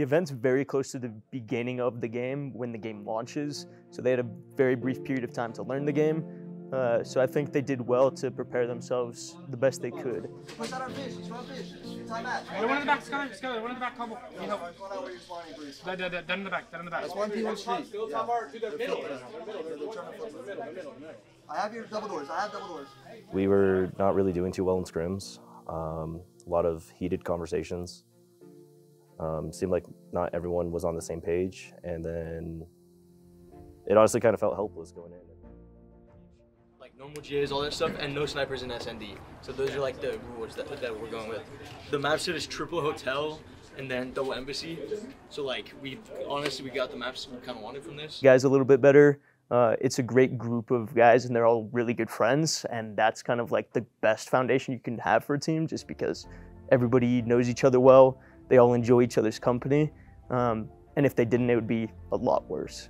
The event's very close to the beginning of the game when the game launches, so they had a very brief period of time to learn the game. So I think they did well to prepare themselves the best they could. Push out our fish, he's front fish. Time match. Hey, one in the back, Skyler, one in the back, combo. What's going on where you're spawning, please? Dead in the back, dead in the back. That's 1P1 street. I have your double doors, We were not really doing too well in scrims. A lot of heated conversations. Seemed like not everyone was on the same page, and then it honestly kind of felt helpless going in. Like normal GAs, all that stuff, and no snipers in SND. So those are like the rules that we're going with. The map set is triple hotel and then double embassy. So like we got the maps we kind of wanted from this. Guys a little bit better. It's a great group of guys and they're all really good friends, and that's kind of like the best foundation you can have for a team, just because everybody knows each other well, they all enjoy each other's company, and if they didn't, it would be a lot worse.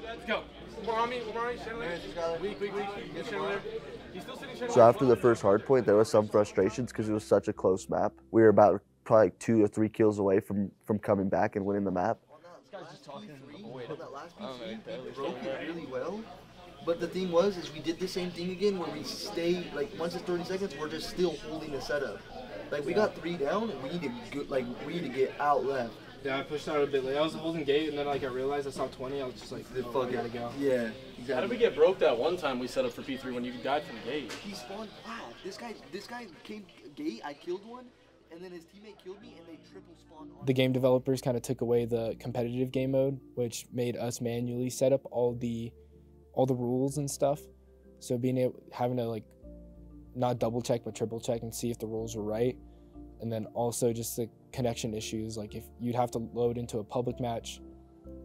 Let's go. We're on me, Weak. Get Chandler. He's still sitting. So after the first hard point, there was some frustrations because it was such a close map. We were about probably 2 or 3 kills away from coming back and winning the map. This guy's just talking in the void. That last P3, we broke it really well. But the thing was, we did the same thing again where we stay, like once it's 30 seconds, we're just still holding the setup. Like we got 3 down and we need to get out left. Yeah, I pushed out a bit late. I was holding gate, and then like I realized I saw 20. I was just like, fuck, gotta go. Yeah, exactly. How did we get broke that one time we set up for P3 when you died from gate? He spawned. Wow, this guy came gate. I killed one, and then his teammate killed me, and they triple spawned. The game developers kind of took away the competitive game mode, which made us manually set up all the rules and stuff. So having to like not double check but triple check and see if the rules were right. And then also just the connection issues, like if you'd have to load into a public match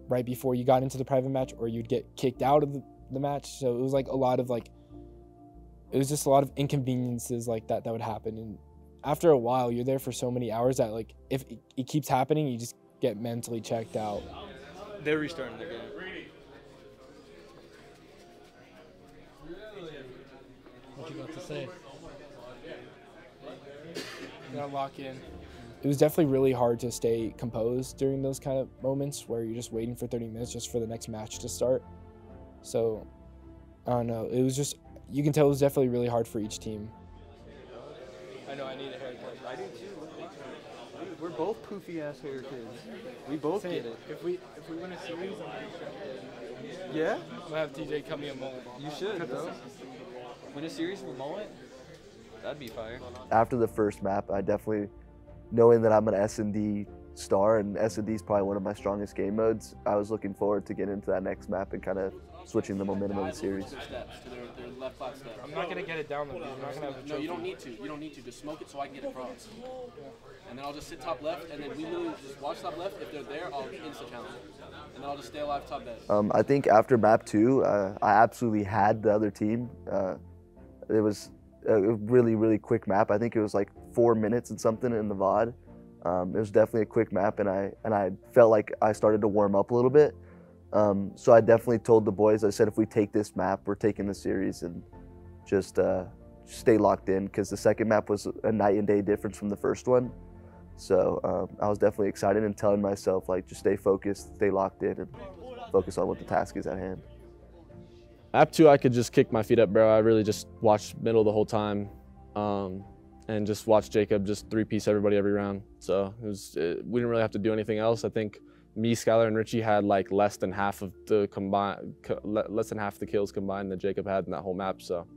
right before you got into the private match, or you'd get kicked out of the match. So it was like it was just a lot of inconveniences like that would happen. And after a while, you're there for so many hours that like if it keeps happening, you just get mentally checked out. They're restarting their game. What you got to say? Gotta lock in. It was definitely really hard to stay composed during those kind of moments where you're just waiting for 30 minutes just for the next match to start. So, I don't know. It was just, you can tell it was definitely really hard for each team. I know, I need a haircut. I do too. We're both poofy ass hair kids. We both get it. If we win a series, Yeah? I'm gonna have TJ cut me a mullet. You should, bro. Win a series with mullet? That'd be fire. After the first map, I definitely, knowing that I'm an S&D star and S&D is probably one of my strongest game modes, I was looking forward to getting into that next map and kind of switching the momentum of the series. Their left flat steps. I'm not gonna get it down though. You're not gonna have a No, you don't need to. You don't need to. Just smoke it so I can get across. And then I'll just sit top left, and then we literally just watch top left. If they're there, I'll insta challenge. And then I'll just stay alive top bed. I think after map 2, I absolutely had the other team. It was a really, really quick map. I think it was like 4 minutes and something in the VOD. It was definitely a quick map, and I felt like I started to warm up a little bit. So I definitely told the boys, I said, if we take this map, we're taking the series, and just stay locked in, because the second map was a night and day difference from the first one. So I was definitely excited and telling myself, like, just stay focused, stay locked in, and focus on what the task is at hand. Map 2, I could just kick my feet up, bro. I really just watched middle the whole time, and just watched Jacob just 3-piece everybody every round. So we didn't really have to do anything else. I think me, Skylar, and Richie had like less than half the kills combined that Jacob had in that whole map. So,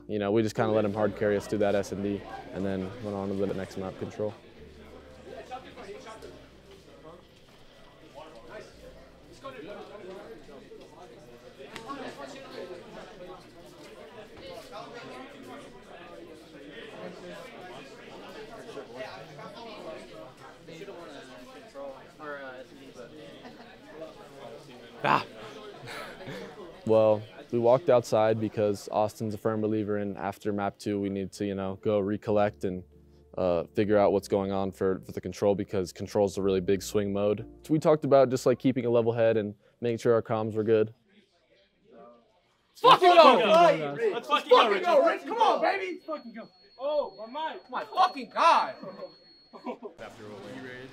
you know, we just kind of let him hard carry us through that S&D, and then went on to the next map, control. Well, we walked outside because Austin's a firm believer in after map 2 we need to, you know, go recollect and figure out what's going on for the control, because control's a really big swing mode. So we talked about just like keeping a level head and making sure our comms were good. Let's fucking go! Let's fucking go, Richie. Rich. Come on, baby. Let's fucking go. Oh, my mic. My fucking God. After all, you ready?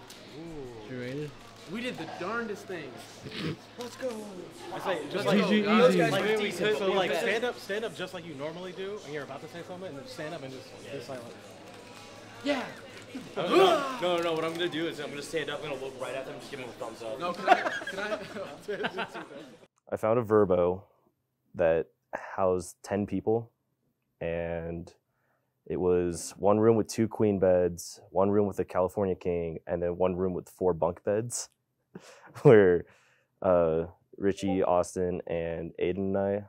You ready? We did the darndest things. Let's go. It's like, just like, easy, those easy. guys Like, are decent, so like yeah. stand up just like you normally do, and you're about to say something, and then stand up and just be silent. Yeah. No. What I'm gonna do is I'm gonna stand up and I'll look right at them and just give them a thumbs up. No, can I? I found a Verbo that housed 10 people, and it was one room with 2 queen beds, one room with a California king, and then one room with 4 bunk beds, where Richie, Austin, and Aiden and I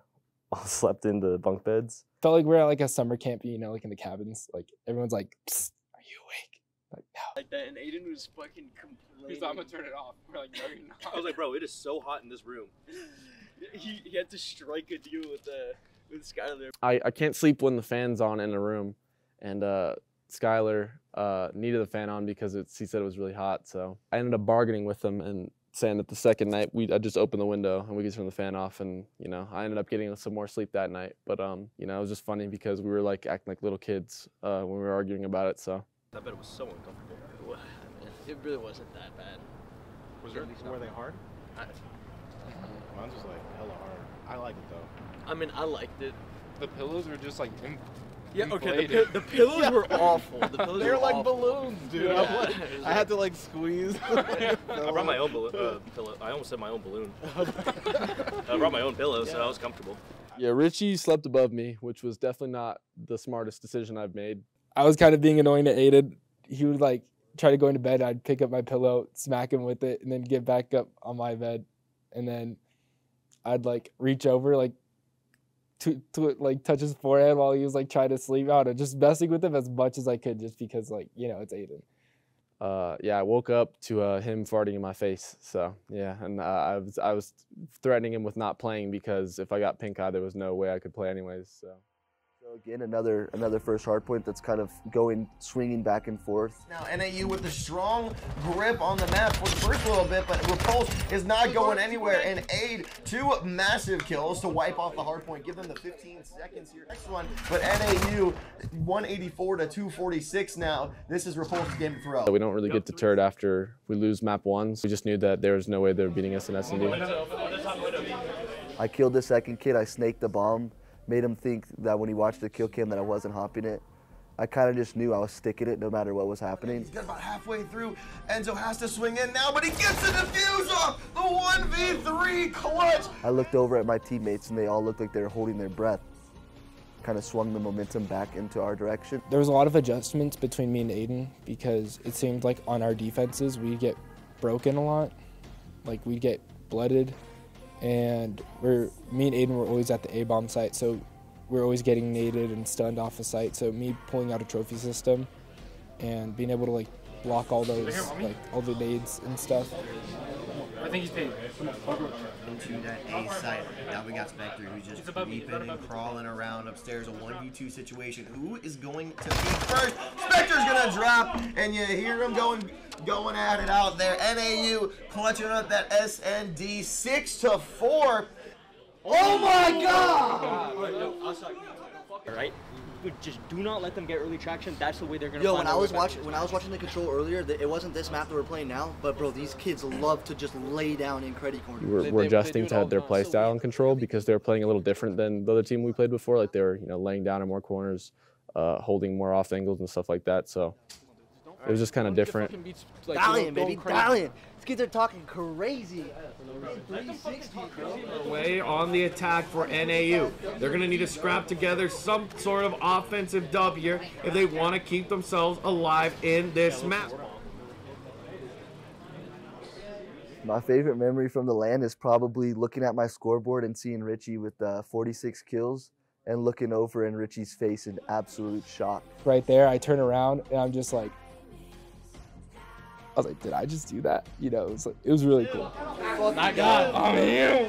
all slept in the bunk beds. Felt like we're at like a summer camp, you know, like in the cabins. Like everyone's like, "Psst, are you awake?" Like, no. Like that, and Aiden was fucking complaining. He's like, I'm gonna turn it off. We're like, no, you're not. I was like, bro, it is so hot in this room. He had to strike a deal with Skylar. I can't sleep when the fan's on in a room, and Skylar needed the fan on because he said it was really hot. So I ended up bargaining with him and saying that the second night I just opened the window and we could turn the fan off, and you know I ended up getting some more sleep that night. But you know it was just funny because we were like acting like little kids when we were arguing about it. So I bet it was so uncomfortable. It really wasn't that bad. Were they hard? Mine's just like hella hard. I like it though. I mean, I liked it. The pillows are just like Okay, the pillows were awful. The pillows They're were like awful. balloons, dude. Yeah. I had to like squeeze. I brought my own pillow. I almost said my own balloon. I brought my own pillow, so I was comfortable. yeah, Richie slept above me, which was definitely not the smartest decision I've made. I was kind of being annoying to Aiden. He would like try to go into bed. I'd pick up my pillow, smack him with it, and then get back up on my bed. And then I'd like reach over like to like touch his forehead while he was like trying to sleep out, and just messing with him as much as I could, just because like, you know, it's Aiden. Yeah, I woke up to him farting in my face. So yeah, and I was threatening him with not playing because if I got pink eye, there was no way I could play anyways. So again, another first hard point that's kind of swinging back and forth. Now NAU with a strong grip on the map for the first little bit, but Repulse is not going anywhere, and Aid 2 massive kills to wipe off the hard point, give them the 15 seconds here. Next one, but NAU 184 to 246 now. This is Repulse's game to throw. we don't really get deterred after we lose map 1. So we just knew that there was no way they were beating us in S&D. I killed the second kid, I snaked the bomb, made him think that when he watched the kill cam that I wasn't hopping it. I kind of just knew I was sticking it no matter what was happening. He's got about halfway through. Enzo has to swing in now, but he gets the defuse off. The 1v3 clutch. I looked over at my teammates and they all looked like they were holding their breath. Kind of swung the momentum back into our direction. There was a lot of adjustments between me and Aiden because it seemed like on our defenses we'd get broken a lot. Like we'd get blooded, and me and Aiden were always at the A-bomb site, so we're always getting naded and stunned off the site. So me pulling out a trophy system and being able to like block all those, like all the nades and stuff. I think he's paid. Into that A site. Now we got Spectre who's just creeping and crawling around upstairs. A 1v2 situation. Who is going to be first? Spectre's gonna drop, and you hear him going at it out there. NAU clutching up that SND 6-4. Oh my God! Right? Just do not let them get early traction. That's the way they're gonna. Yo, find when I their was way back. watching the control earlier, it wasn't this map that we're playing now. But bro, these kids love to just lay down in credit corner. We're adjusting to their play style and control because they're playing a little different than the other team we played before. Like they were, laying down in more corners, holding more off angles and stuff like that. So it was just kind of different. Valiant, baby, Valiant. These kids are talking crazy. 360, Way on the attack for NAU. They're going to need to scrap together some sort of offensive dub here if they want to keep themselves alive in this map. My favorite memory from the LAN is probably looking at my scoreboard and seeing Richie with 46 kills and looking over in Richie's face in absolute shock. Right there, I turn around and I'm just like, I was like, did I just do that? It was really cool. My God, I'm here.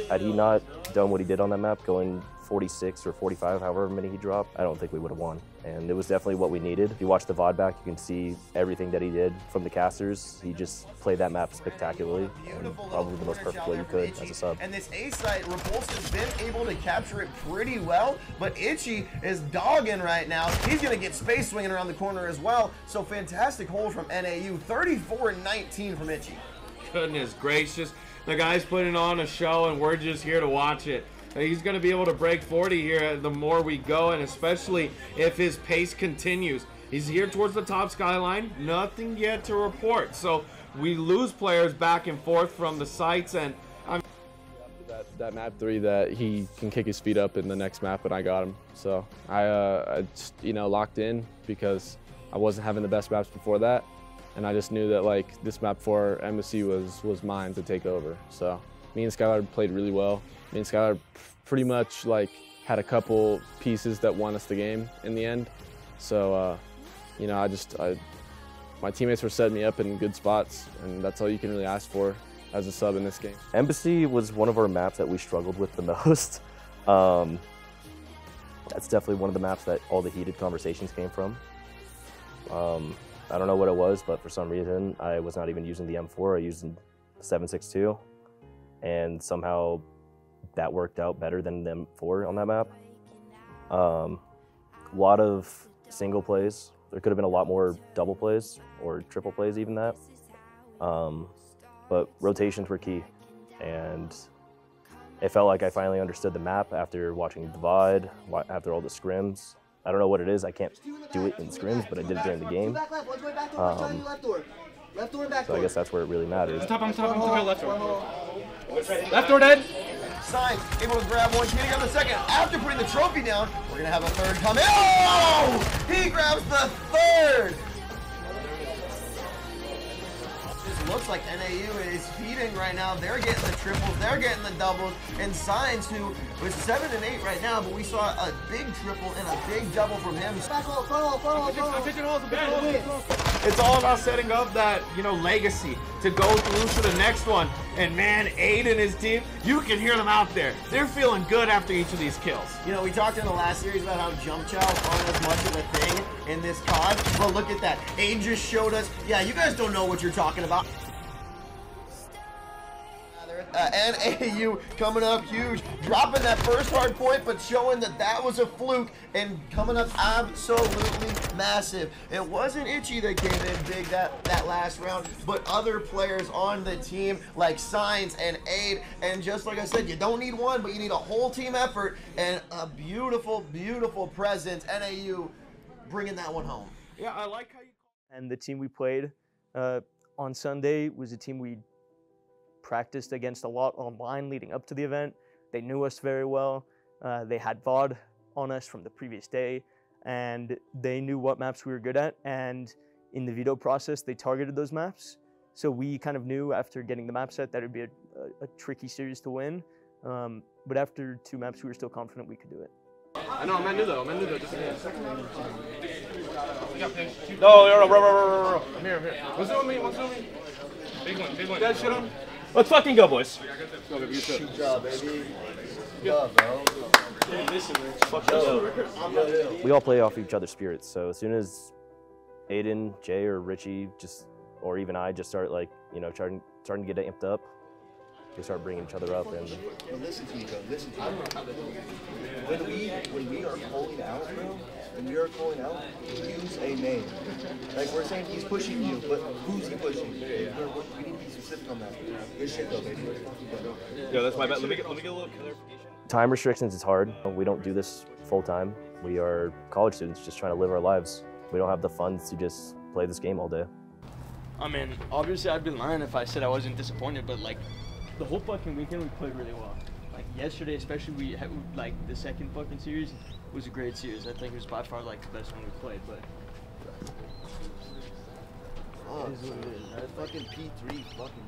Had he not done what he did on that map, going 46 or 45, however many he dropped, I don't think we would have won. And it was definitely what we needed. If you watch the VOD back, you can see everything that he did from the casters. He just played that map spectacularly, and probably the most perfect way you could as a sub. And this A site, Repulsive's been able to capture it pretty well, but Itchy is dogging right now. He's going to get space swinging around the corner as well. So fantastic hold from NAU, 34-19 from Itchy. Goodness gracious. The guy's putting on a show, and we're just here to watch it. He's going to be able to break 40 here the more we go, and especially if his pace continues. He's here towards the top skyline. Nothing yet to report. So we lose players back and forth from the sites, and that map 3 that he can kick his feet up in the next map, and I got him. So I just, locked in because I wasn't having the best maps before that. And I just knew that like this map 4 Embassy was mine to take over. So me and Skylar played really well. Me and Skylar pretty much like had a couple pieces that won us the game in the end. So my teammates were setting me up in good spots, and that's all you can really ask for as a sub in this game. Embassy was one of our maps that we struggled with the most. That's definitely one of the maps that all the heated conversations came from. I don't know what it was, but for some reason, I was not even using the M4, I used the 7.62, and somehow that worked out better than the M4 on that map. A lot of single plays. There could have been a lot more double plays, or triple plays even that. But rotations were key, and it felt like I finally understood the map after watching the VOD, after all the scrims. I don't know what it is. I can't do it in scrims, but I did it during the game. So I guess that's where it really matters. I'm top, left door. Left door dead. Sign, able to grab one, getting on the second. After putting the trophy down, we're going to have a third come in. Oh! He grabs the third. It looks like NAU is feeding right now. They're getting the triples, they're getting the doubles, and Signs, who was 7 and 8 right now, but we saw a big triple and a big double from him. it's all about setting up that, legacy to go through to the next one. And man, Aid and his team, you can hear them out there. They're feeling good after each of these kills. We talked in the last series about how jump chows aren't as much of a thing in this COD, but look at that. Aid just showed us, yeah, you guys don't know what you're talking about. NAU coming up huge, dropping that first hard point, but showing that was a fluke, and coming up absolutely massive. It wasn't Itchy that came in big that last round, but other players on the team like Signs and Aid, and just like I said, you don't need one, but you need a whole team effort, and a beautiful, beautiful presence. NAU bringing that one home. Yeah, I like how you... And the team we played on Sunday was a team we practiced against a lot online leading up to the event. They knew us very well. They had VOD on us from the previous day, and they knew what maps we were good at, and in the veto process they targeted those maps. So we kind of knew after getting the map set that it would be a tricky series to win, but after 2 maps we were still confident we could do it. I know, I'm at new though. Just No, bro. I'm here. What's doing me? Big one. That shit on. Let's fucking go, boys. Good job, baby. Good job, bro. We all play off each other's spirits, so as soon as Aiden, Jay, or Richie or even I just start starting to get amped up, we start bringing each other up. And listen to me, bro. Listen to me. When we are calling out, bro, use a name. Like we're saying he's pushing you, but who's he pushing? We need to be specific on that. Good shit though, baby. Yo, that's my bet. Let me get a little clarification. Time restrictions is hard. We don't do this full time. We are college students just trying to live our lives. We don't have the funds to just play this game all day. I mean, obviously I'd be lying if I said I wasn't disappointed, but like the whole fucking weekend we played really well. Like yesterday, especially, we had, like the second fucking series was a great series. I think it was by far like the best one we played, but that fucking P3 fucking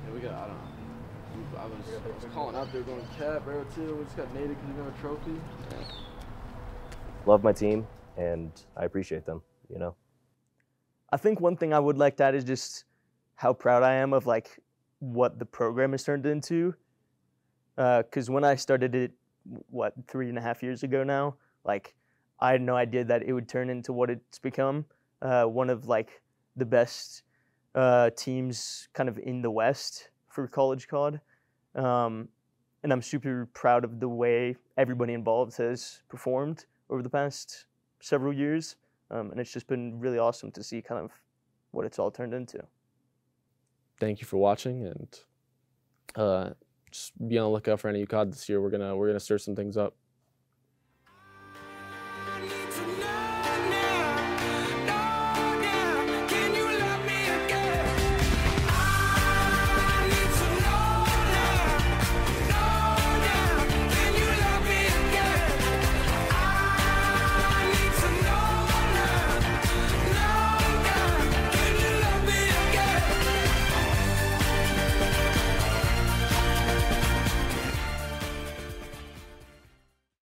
Yeah, we got, I don't know. I was calling out there going cap, bro, too. We just got naded because we got a trophy. Yeah. Love my team, and I appreciate them, I think one thing I would like to add is just how proud I am of like what the program has turned into. Because when I started it, 3.5 years ago now, like I had no idea that it would turn into what it's become. One of like the best teams kind of in the West for college COD. And I'm super proud of the way everybody involved has performed over the past several years. And it's just been really awesome to see kind of what it's all turned into. Thank you for watching, and just be on the lookout for any COD this year. We're gonna stir some things up.